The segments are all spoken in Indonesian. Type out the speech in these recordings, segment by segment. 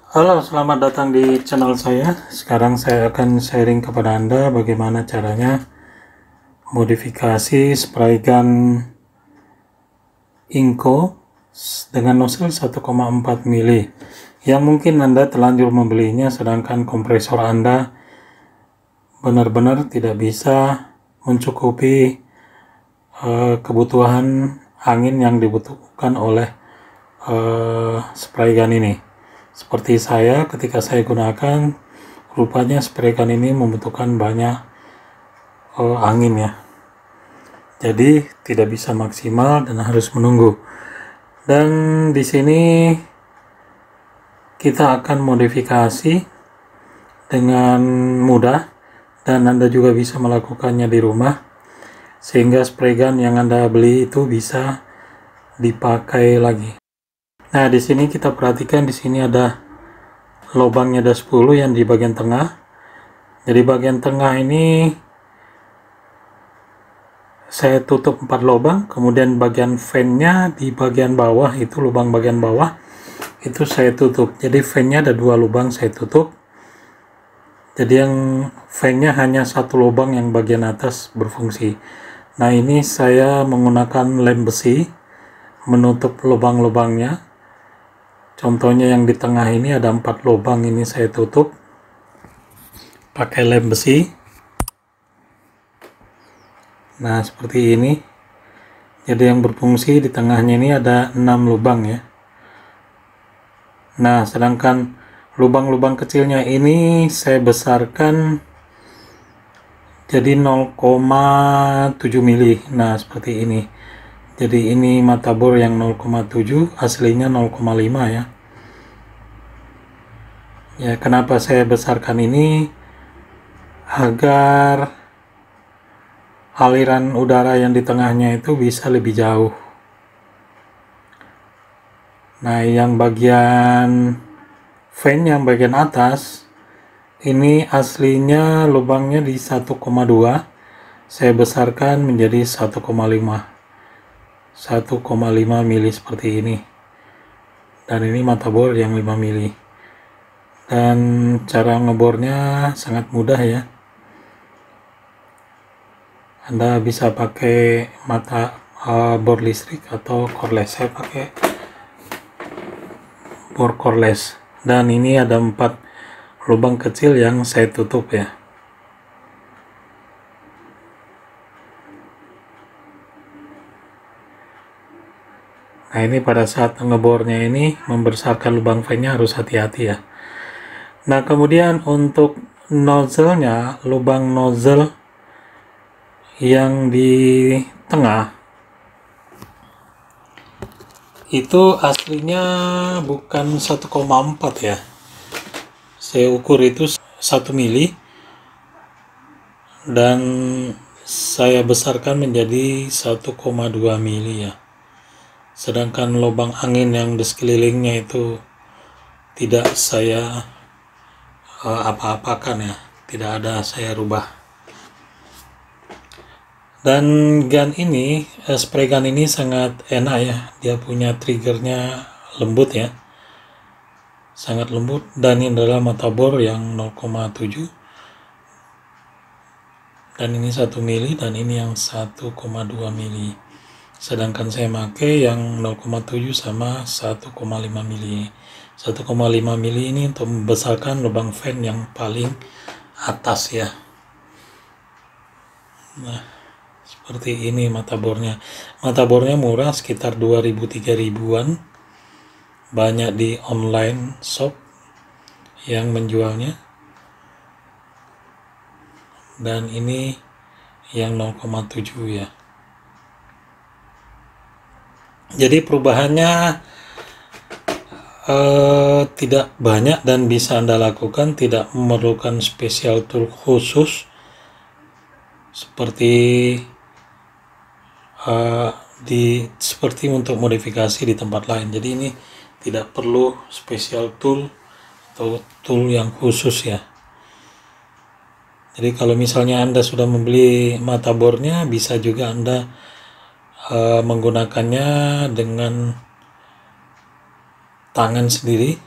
Halo, selamat datang di channel saya. Sekarang saya akan sharing kepada Anda bagaimana caranya modifikasi spray gun Inco dengan nozzle 1,4 mili yang mungkin Anda terlanjur membelinya sedangkan kompresor Anda benar-benar tidak bisa mencukupi kebutuhan angin yang dibutuhkan oleh spray gun ini. Seperti saya, ketika saya gunakan, rupanya spray gun ini membutuhkan banyak angin ya. Jadi tidak bisa maksimal dan harus menunggu. Dan di sini kita akan modifikasi dengan mudah dan Anda juga bisa melakukannya di rumah sehingga spray gun yang Anda beli itu bisa dipakai lagi. Nah, di sini kita perhatikan di sini ada lubangnya, ada 10 yang di bagian tengah. Jadi bagian tengah ini saya tutup 4 lubang, kemudian bagian fan-nya di bagian bawah itu lubang bagian bawah itu saya tutup. Jadi fan-nya ada 2 lubang saya tutup. Jadi yang fan-nya hanya 1 lubang yang bagian atas berfungsi. Nah, ini saya menggunakan lem besi menutup lubang-lubangnya. Contohnya yang di tengah ini ada 4 lubang, ini saya tutup pakai lem besi. Nah, seperti ini. Jadi yang berfungsi di tengahnya ini ada 6 lubang ya. Nah, sedangkan lubang-lubang kecilnya ini saya besarkan jadi 0,7 mili. Nah, seperti ini. Jadi ini mata bor yang 0,7, aslinya 0,5 ya. Ya, kenapa saya besarkan ini? Agar aliran udara yang di tengahnya itu bisa lebih jauh. Nah, yang bagian fan yang bagian atas ini aslinya lubangnya di 1,2, saya besarkan menjadi 1,5 mili seperti ini. Dan ini mata bor yang 5 mili. Dan cara ngebornya sangat mudah ya. Anda bisa pakai mata bor listrik atau cordless. Saya pakai bor cordless. Dan ini ada 4 lubang kecil yang saya tutup ya. Nah, ini pada saat ngebornya ini membesarkan lubang fan-nya harus hati-hati ya. Nah, kemudian untuk nozzle-nya, lubang nozzle yang di tengah itu aslinya bukan 1,4 ya. Saya ukur itu 1 mili dan saya besarkan menjadi 1,2 mili ya. Sedangkan lubang angin yang di sekelilingnya itu tidak saya apa-apakan ya, tidak ada saya rubah. Dan gun ini, spray gun ini sangat enak ya, dia punya triggernya lembut ya, sangat lembut. Dan ini adalah mata bor yang 0,7 dan ini 1 mili dan ini yang 1,2 mili. Sedangkan saya pakai yang 0,7 sama 1,5 mili. 1,5 mili ini untuk membesarkan lubang fan yang paling atas ya. Nah, seperti ini mata bornya. Mata bornya murah, sekitar 2000-3000-an. Banyak di online shop yang menjualnya. Dan ini yang 0,7 ya. Jadi perubahannya tidak banyak dan bisa Anda lakukan, tidak memerlukan special tool khusus seperti seperti untuk modifikasi di tempat lain. Jadi ini tidak perlu special tool atau tool yang khusus ya. Jadi kalau misalnya Anda sudah membeli mata bornya, bisa juga Anda menggunakannya dengan tangan sendiri.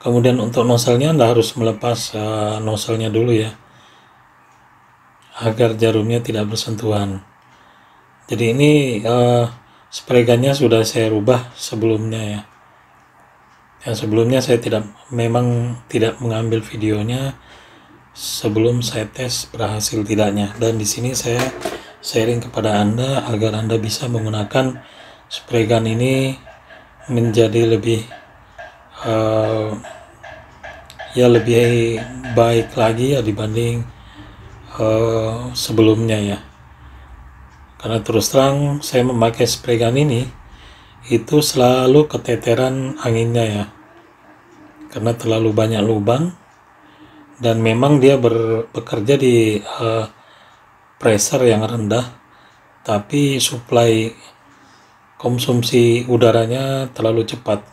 Kemudian untuk nozzle-nya Anda harus melepas nozzle-nya dulu ya, agar jarumnya tidak bersentuhan. Jadi ini spray gunnya sudah saya rubah sebelumnya ya. Yang sebelumnya saya memang tidak mengambil videonya sebelum saya tes berhasil tidaknya. Dan di sini saya sharing kepada Anda agar Anda bisa menggunakan spray gun ini menjadi lebih lebih baik lagi ya dibanding sebelumnya ya. Karena terus terang saya memakai spray gun ini itu selalu keteteran anginnya ya, karena terlalu banyak lubang, dan memang dia bekerja di pressure yang rendah, tapi suplai konsumsi udaranya terlalu cepat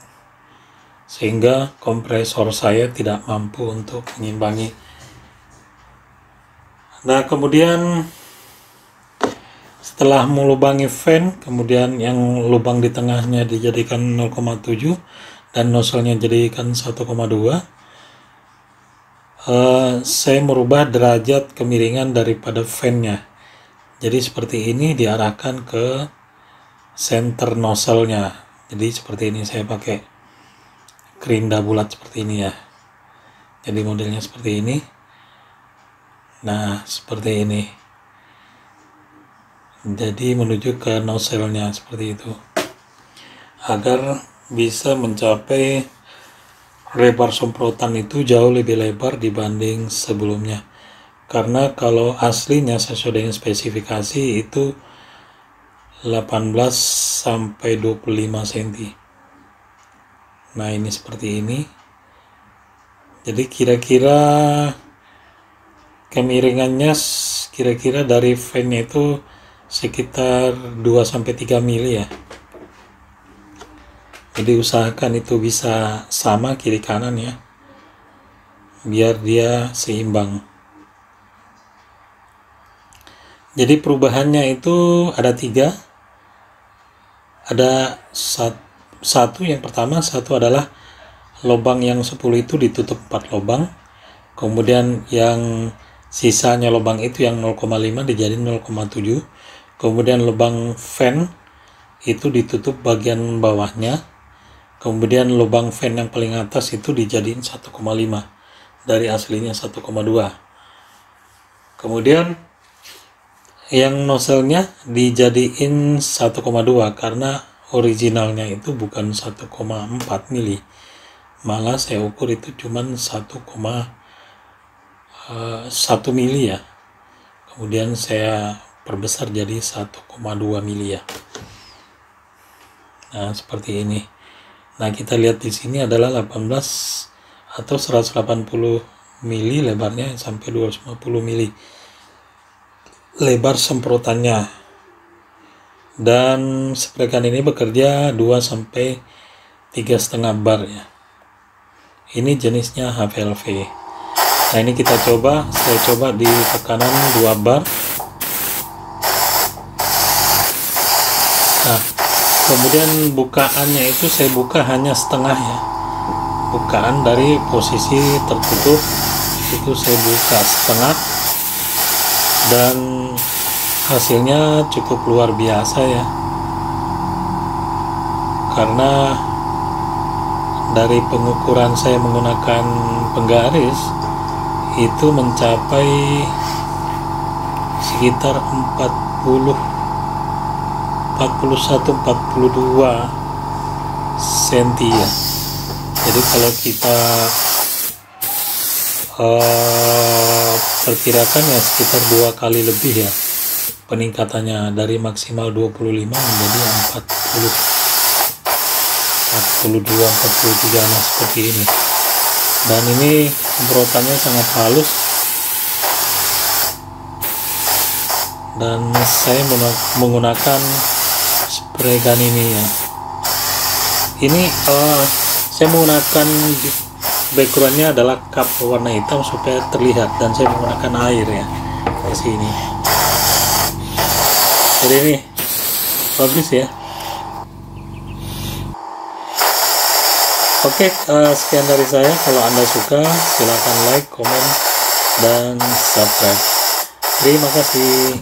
sehingga kompresor saya tidak mampu untuk mengimbangi. Nah, kemudian setelah melubangi fan, kemudian yang lubang di tengahnya dijadikan 0,7 dan nozzle-nya jadikan 1,2, saya merubah derajat kemiringan daripada fan-nya. Jadi seperti ini diarahkan ke center nozzle-nya. Jadi seperti ini, saya pakai kerinda bulat seperti ini ya. Jadi modelnya seperti ini. Nah, seperti ini. Jadi menuju ke nozzle-nya seperti itu, agar bisa mencapai lebar semprotan itu jauh lebih lebar dibanding sebelumnya. Karena kalau aslinya sesuai dengan spesifikasi itu 18 sampai 25 cm. Nah, ini seperti ini. Jadi kira-kira kemiringannya kira-kira dari fan-nya itu sekitar 2-3 mili ya. Jadi usahakan itu bisa sama kiri kanan ya, biar dia seimbang. Jadi perubahannya itu ada 3. Ada satu yang pertama, satu adalah lubang yang 10 itu ditutup 4 lubang. Kemudian yang sisanya lubang itu yang 0,5 dijadiin 0,7. Kemudian lubang fan itu ditutup bagian bawahnya. Kemudian lubang fan yang paling atas itu dijadiin 1,5 dari aslinya 1,2. Kemudian yang nozzle-nya dijadiin 1,2 karena originalnya itu bukan 1,4 mili. Malah saya ukur itu cuman 1,1 mili ya. Kemudian saya perbesar jadi 1,2 mili ya. Nah, seperti ini. Nah, kita lihat di sini adalah 18 atau 180 mili lebarnya sampai 250 mili lebar semprotannya. Dan spray gun ini bekerja 2 sampai 3,5 bar ya. Ini jenisnya HVLV. Nah, ini kita coba, saya coba di tekanan 2 bar. Nah, kemudian bukaannya itu saya buka hanya setengah ya. Bukaan dari posisi tertutup itu saya buka setengah, dan hasilnya cukup luar biasa ya. Karena dari pengukuran saya menggunakan penggaris itu mencapai sekitar 41-42 cm ya. Jadi kalau kita perkirakan ya sekitar 2 kali lebih ya peningkatannya, dari maksimal 25 menjadi 42, 43. Nah, seperti ini. Dan ini semprotannya sangat halus, dan saya menggunakan spray gun ini ya. Ini saya menggunakan backgroundnya adalah cup warna hitam supaya terlihat, dan saya menggunakan air ya di sini. Jadi ini bagus ya. Oke, sekian dari saya. Kalau Anda suka, silahkan like, komen, dan subscribe. Terima kasih.